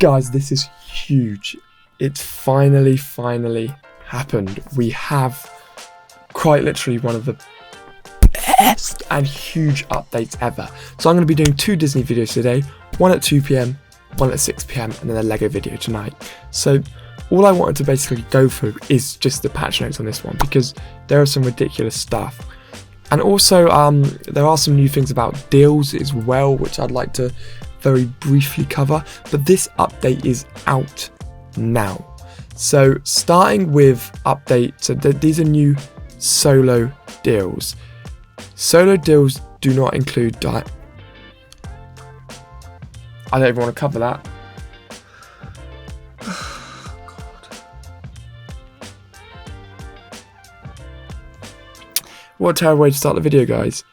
Guys, this is huge. It's finally happened. We have quite literally one of the best and huge updates ever. So I'm going to be doing 2 Disney videos today, one at 2 PM, one at 6 PM, and then a Lego video tonight. So all I wanted to basically go through is just the patch notes on this one, because there are some ridiculous stuff. And also there are some new things about deals as well, which I'd like to very briefly cover, but this update is out now. So starting with update, so these are new solo deals. Solo deals do not include I don't even want to cover that. What a terrible way to start the video, guys.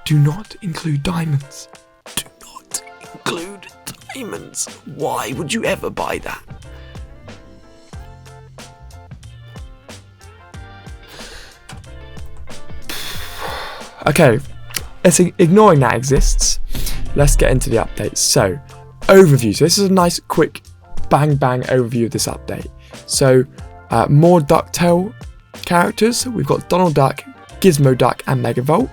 Do not include diamonds. Do not include diamonds. Why would you ever buy that? Okay, ignoring that exists, let's get into the update. So, overview. So this is a nice, quick, bang overview of this update. So, more DuckTale characters. We've got Donald Duck, Gizmoduck, and Megavolt.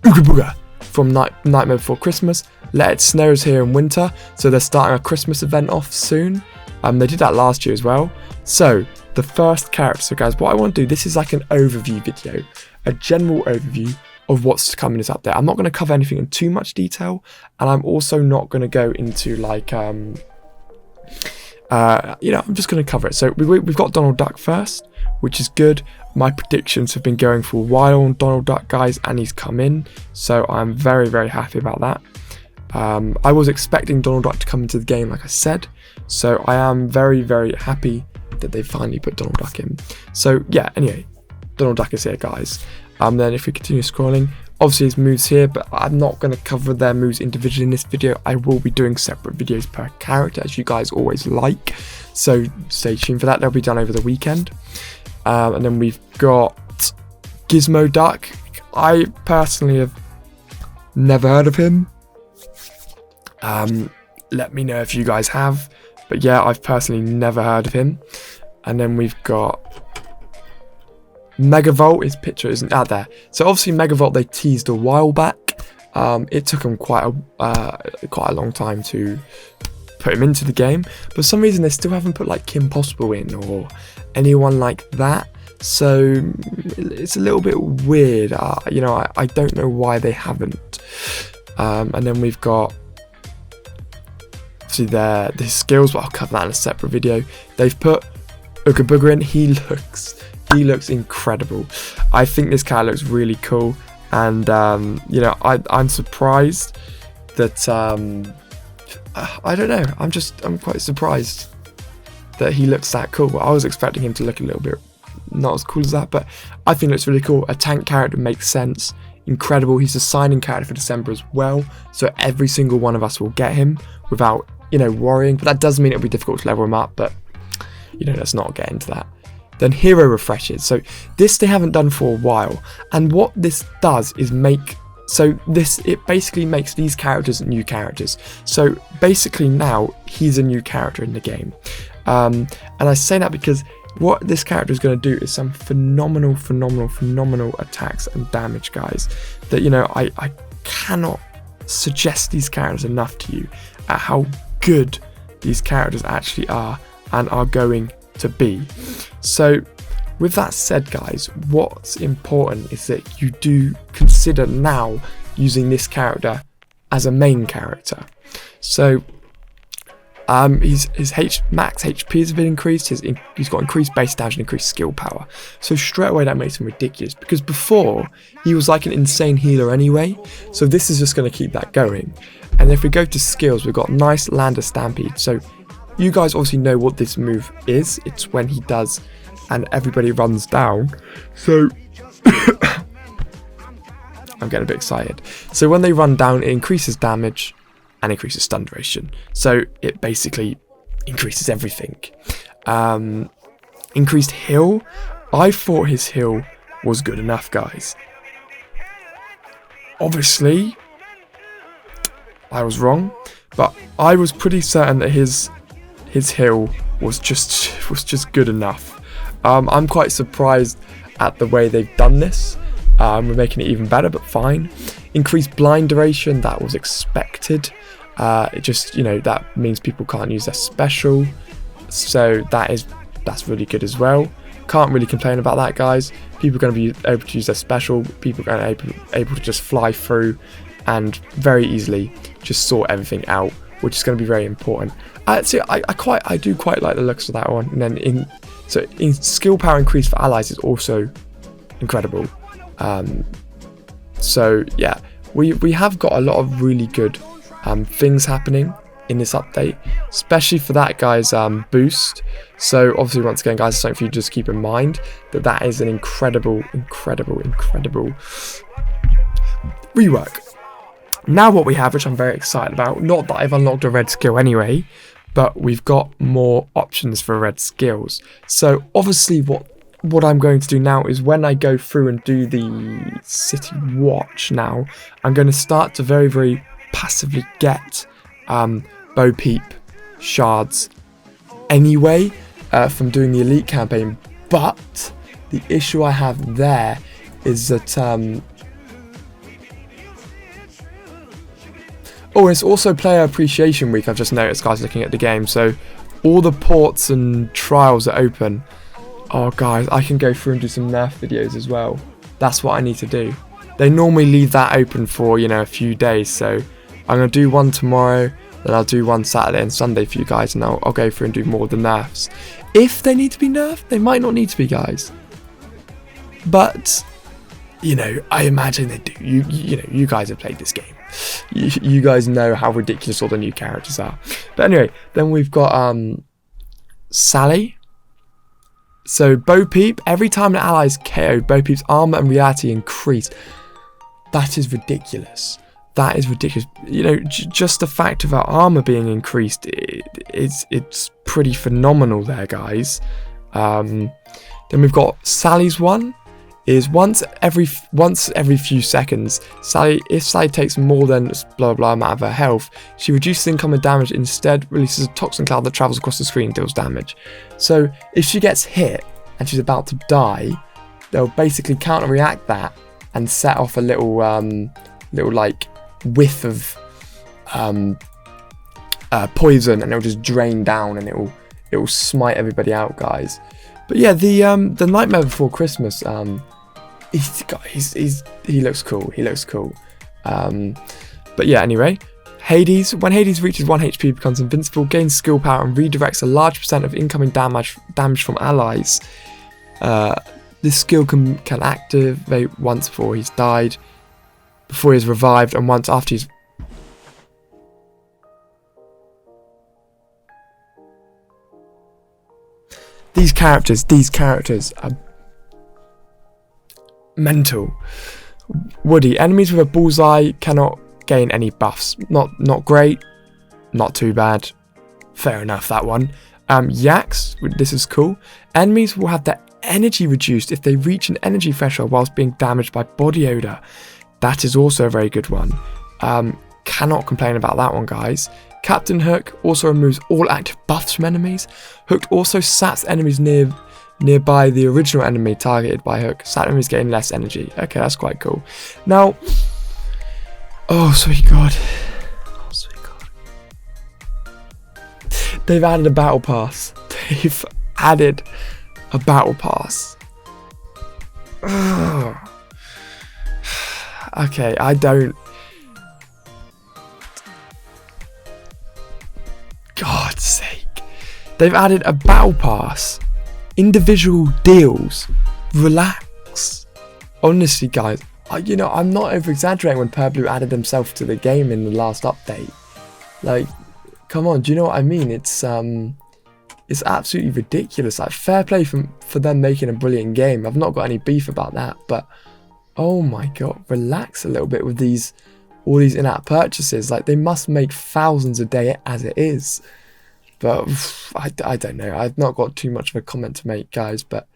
Oogie from Nightmare Before Christmas. Let It Snow is here in winter, so they're starting a Christmas event off soon. They did that last year as well. So, the first character. So guys, what I want to do, this is like an overview video. A general overview of what's to come in this update. I'm not going to cover anything in too much detail, and I'm also not going to go into like I'm just going to cover it. So we've got Donald Duck first, which is good. My predictions have been going for a while on Donald Duck, guys, and he's come in, so I'm very happy about that. I was expecting Donald Duck to come into the game, like I said, so I am very happy that they finally put Donald Duck in. So yeah, anyway, Donald Duck is here, guys. Then if we continue scrolling, obviously his moves here, but I'm not going to cover their moves individually in this video. I will be doing separate videos per character, as you guys always like. So stay tuned for that. They'll be done over the weekend. And then we've got Gizmoduck. I personally have never heard of him. Let me know if you guys have. But yeah, I've personally never heard of him. And then we've got Megavolt. His picture isn't out there. So obviously Megavolt they teased a while back. It took them quite a long time to put him into the game, but for some reason they still haven't put like Kim Possible in or anyone like that. So it's a little bit weird. I don't know why they haven't. And then we've got obviously the skills, but I'll cover that in a separate video. They've put Oogie in. He looks incredible. I think this cat looks really cool, and I'm surprised that I don't know. I'm quite surprised that he looks that cool. I was expecting him to look a little bit not as cool as that, but I think it looks really cool. A tank character makes sense. Incredible. He's a signing character for December as well, so every single one of us will get him without worrying. But that does mean it'll be difficult to level him up. But let's not get into that. Then hero refreshes. So this they haven't done for a while, and what this does is it basically makes these characters new characters. So basically now he's a new character in the game, and I say that because what this character is going to do is some phenomenal attacks and damage, guys, that I cannot suggest these characters enough to you at how good these characters actually are and are going to be. So with that said, guys, what's important is that you do consider now using this character as a main character. So his max HP has been increased. He's got increased base damage and increased skill power. So straight away that makes him ridiculous, because before he was like an insane healer anyway. So this is just going to keep that going. And if we go to skills, we've got nice Lander Stampede. So you guys obviously know what this move is. It's when he does and everybody runs down. So I'm getting a bit excited. So when they run down, it increases damage and increases stun duration. So it basically increases everything. Increased heal. I thought his heal was good enough, guys. Obviously, I was wrong. but I was pretty certain that his heal was just good enough. I'm quite surprised at the way they've done this. We're making it even better, but fine. Increased blind duration, that was expected. It just, that means people can't use their special, so that's really good as well. Can't really complain about that, guys. People are going to be able to use their special. People are going to be able to just fly through and very easily just sort everything out, which is going to be very important. I do quite like the looks of that one. And then in skill power increase for allies is also incredible. So yeah, we have got a lot of really good things happening in this update, especially for that guy's boost. So obviously, once again, guys, something for you to just keep in mind that is an incredible rework. Now what we have, which I'm very excited about, not that I've unlocked a red skill anyway, but we've got more options for red skills. So obviously what I'm going to do now is when I go through and do the city watch now, I'm going to start to very, very passively get Bo Peep shards anyway from doing the elite campaign. But the issue I have there is that oh, it's also player appreciation week, I've just noticed, guys, looking at the game. So all the ports and trials are open. Oh guys, I can go through and do some nerf videos as well. That's what I need to do. They normally leave that open for, a few days, so I'm going to do one tomorrow, then I'll do one Saturday and Sunday for you guys, and I'll go through and do more of the nerfs. If they need to be nerfed, they might not need to be, guys. But, I imagine they do. You guys have played this game. You guys know how ridiculous all the new characters are. But anyway, then we've got Sally. So Bo Peep, every time an ally is KO'd, Bo Peep's armor and reality increase. That is ridiculous. That is ridiculous. Just the fact of our armor being increased, it's pretty phenomenal there, guys. Then we've got Sally's one. Is once every few seconds, if Sally takes more than blah blah amount of her health, she reduces incoming damage, instead releases a toxin cloud that travels across the screen and deals damage. So if she gets hit and she's about to die, they'll basically counter react that and set off a little like whiff of poison, and it'll just drain down and it'll smite everybody out, guys. But yeah, the Nightmare Before Christmas, he looks cool. He looks cool. But yeah, anyway, Hades. When Hades reaches 1 HP, becomes invincible, gains skill power, and redirects a large percent of incoming damage from allies. This skill can activate once before he's died, before he's revived, and once after he's... These characters are mental. Woody. Enemies with a bullseye cannot gain any buffs. Not great. Not too bad. Fair enough, that one. Yaks. This is cool. Enemies will have their energy reduced if they reach an energy threshold whilst being damaged by body odor. That is also a very good one. Cannot complain about that one, guys. Captain Hook also removes all active buffs from enemies. Hook also saps enemies nearby the original enemy targeted by Hook. Sap enemies getting less energy. Okay, that's quite cool. Now, oh sweet God. Oh sweet God. They've added a battle pass. They've added a battle pass. Ugh. Okay, I don't... God's sake. They've added a battle pass. Individual deals. Relax. Honestly, guys, I'm not over exaggerating when Purblue added himself to the game in the last update. Like, come on, do you know what I mean? It's absolutely ridiculous. Like, fair play for them making a brilliant game. I've not got any beef about that, but oh my God, relax a little bit with all these in-app purchases. Like, they must make thousands a day as it is. But I don't know. I've not got too much of a comment to make, guys. But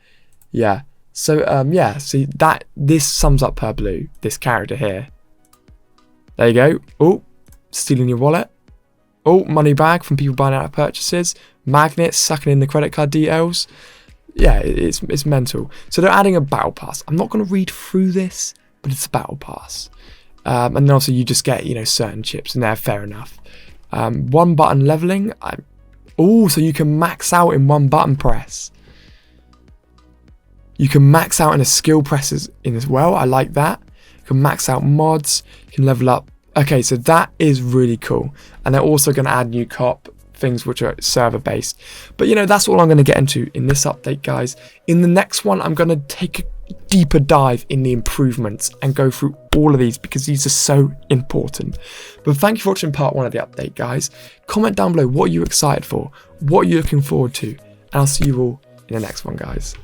yeah. So yeah. See this sums up Purblue, this character here. There you go. Oh, stealing your wallet. Oh, money bag from people buying out of purchases. Magnets sucking in the credit card details. Yeah, it's mental. So they're adding a battle pass. I'm not going to read through this, but it's a battle pass. And then also you just get, certain chips, and they're fair enough. One button leveling. So you can max out in one button press. You can max out in a skill presses in as well. I like that. You can max out mods. You can level up. Okay, so that is really cool. And they're also going to add new cop things which are server based. But that's all I'm going to get into in this update, guys. In the next one, I'm going to take a deeper dive in the improvements and go through all of these because these are so important. But thank you for watching part 1 of the update, guys. Comment down below what you're excited for, what you're looking forward to, and I'll see you all in the next one, guys.